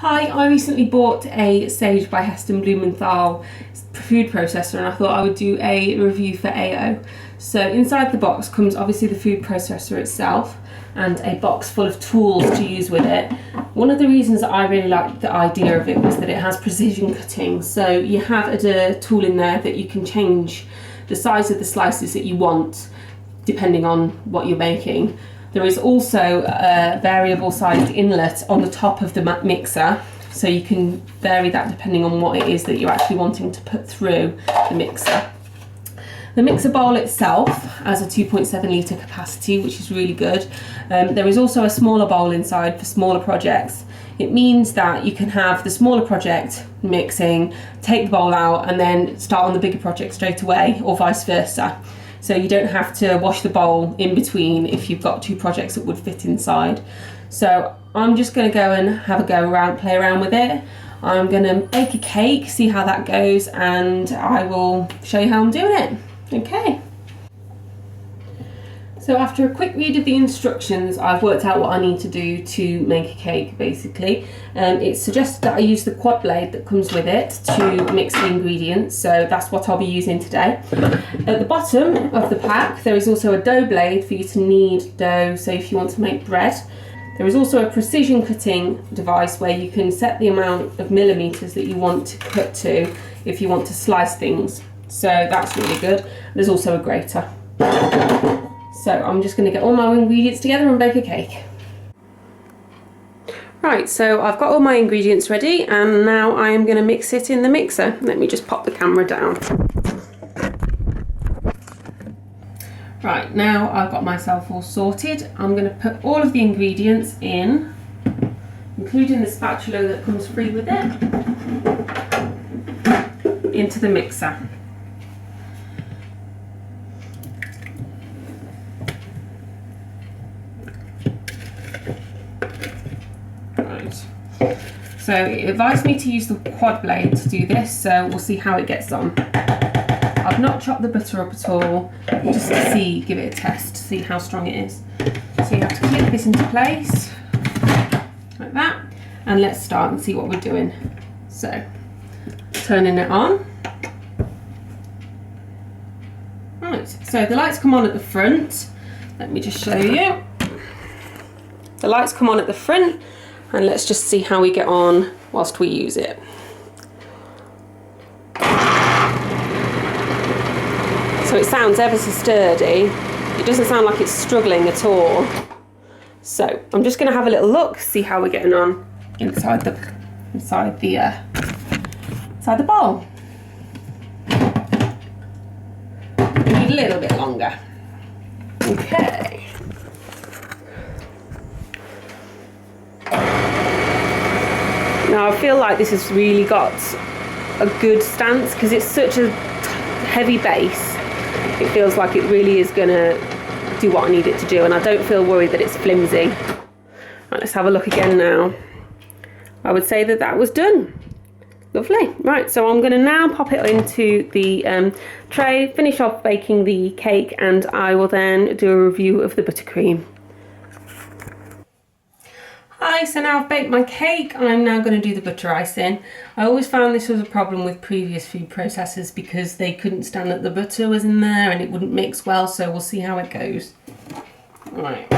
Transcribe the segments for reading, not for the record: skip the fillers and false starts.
Hi, I recently bought a Sage by Heston Blumenthal food processor and I thought I would do a review for AO. So inside the box comes obviously the food processor itself and a box full of tools to use with it. One of the reasons that I really liked the idea of it was that it has precision cutting. So you have a tool in there that you can change the size of the slices that you want depending on what you're making. There is also a variable sized inlet on the top of the mixer, so you can vary that depending on what it is that you're actually wanting to put through the mixer. The mixer bowl itself has a 2.7 litre capacity, which is really good. There is also a smaller bowl inside for smaller projects. It means that you can have the smaller project mixing, take the bowl out and then start on the bigger project straight away, or vice versa. So you don't have to wash the bowl in between if you've got two projects that would fit inside. So I'm just going to go and have a go around, play around with it. I'm going to bake a cake, see how that goes, and I will show you how I'm doing it. Okay. So after a quick read of the instructions, I've worked out what I need to do to make a cake, basically. It's suggested that I use the quad blade that comes with it to mix the ingredients, so that's what I'll be using today. At the bottom of the pack, there is also a dough blade for you to knead dough, so if you want to make bread. There is also a precision cutting device where you can set the amount of millimetres that you want to cut to if you want to slice things, so that's really good. There's also a grater. So I'm just going to get all my ingredients together and bake a cake. Right, so I've got all my ingredients ready and now I am going to mix it in the mixer. Let me just pop the camera down. Right, now I've got myself all sorted. I'm going to put all of the ingredients in, including the spatula that comes free with it, into the mixer. So it advised me to use the quad blade to do this, so we'll see how it gets on. I've not chopped the butter up at all, just to give it a test, to see how strong it is. So you have to clip this into place, like that, and let's start and see what we're doing. So, turning it on. Right, so the lights come on at the front. Let me just show you. The lights come on at the front, and let's just see how we get on whilst we use it. So it sounds ever so sturdy. It doesn't sound like it's struggling at all. So I'm just going to have a little look, see how we're getting on inside the bowl. We need a little bit longer. Okay. Now I feel like this has really got a good stance because it's such a heavy base. It feels like it really is going to do what I need it to do, and I don't feel worried that it's flimsy. Right, let's have a look again now. I would say that that was done. Lovely. Right, so I'm going to now pop it into the tray, finish off baking the cake, and I will then do a review of the buttercream. Hi, so now I've baked my cake. I'm now going to do the butter icing. I always found this was a problem with previous food processors because they couldn't stand that the butter was in there and it wouldn't mix well, so we'll see how it goes. Right.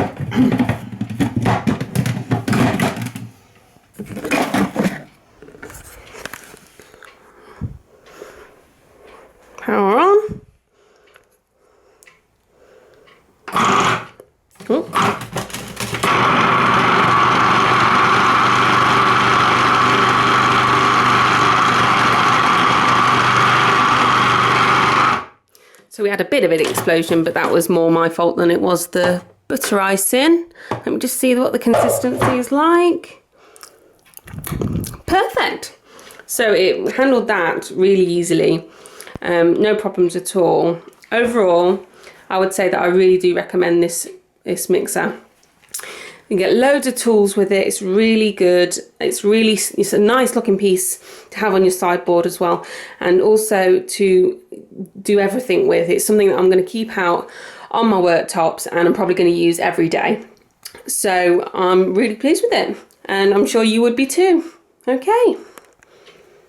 Power on. Oh. So we had a bit of an explosion, but that was more my fault than it was the butter icing. Let me just see what the consistency is like. Perfect. So it handled that really easily. No problems at all. Overall, I would say that I really do recommend this mixer. You get loads of tools with it. It's really good. It's a nice looking piece to have on your sideboard as well, and also to do everything with. It's something that I'm going to keep out on my worktops and I'm probably going to use every day. So I'm really pleased with it, and I'm sure you would be too. Okay.